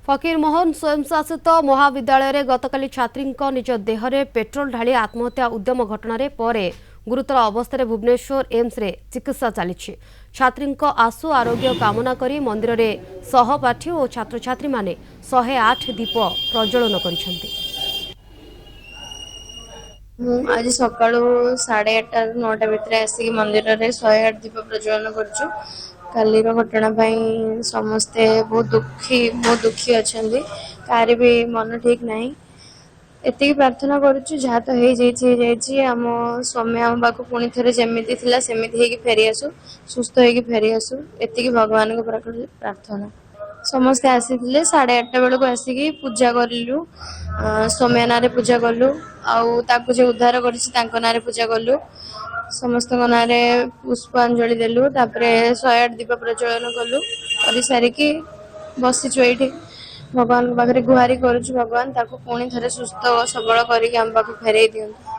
फकीर मोहन स्वयंशासित महाविद्यालय रे गतकाली छात्री निज देहरे पेट्रोल ढाली आत्महत्या उद्यम घटना परे गुरुतर अवस्था भुवनेश्वर एम्स रे चिकित्सा चली छात्री आशु आरोग्य कामना करी मंदिर रे सहपाठी और छात्र छात्री माने 108 दीप प्रज्वलन करिसेंती। आज सकाळू 8:30 9टा भितर आसिक मंदिर में 108 दीप प्रज्वलन करुचु। काली घटना समस्ते बहुत दुखी अच्छा कार भी मन ठीक ना एति प्रार्थना करुचु जहाँ तो आम स्वामी आम पाक पुणी थे जमी थी सेमती फेरी आसु सुस्थ हो फेरी आसु एति भगवान को प्रार्थना। समस्ते आसी 8:30 बेलू आसिक पूजा कलु सौम्या ना पूजा कलु आउ जो उद्धार कर पूजा कलु समस्त ना पुष्पांजलि देलु 108 दीप प्रज्वलन कलु कर सारिकी बसीचु ये भगवान पाखे गुहारी करुचु भगवान ताको पुणी थे सुस्थ सबल करके आम पाक फेरई दियंतु।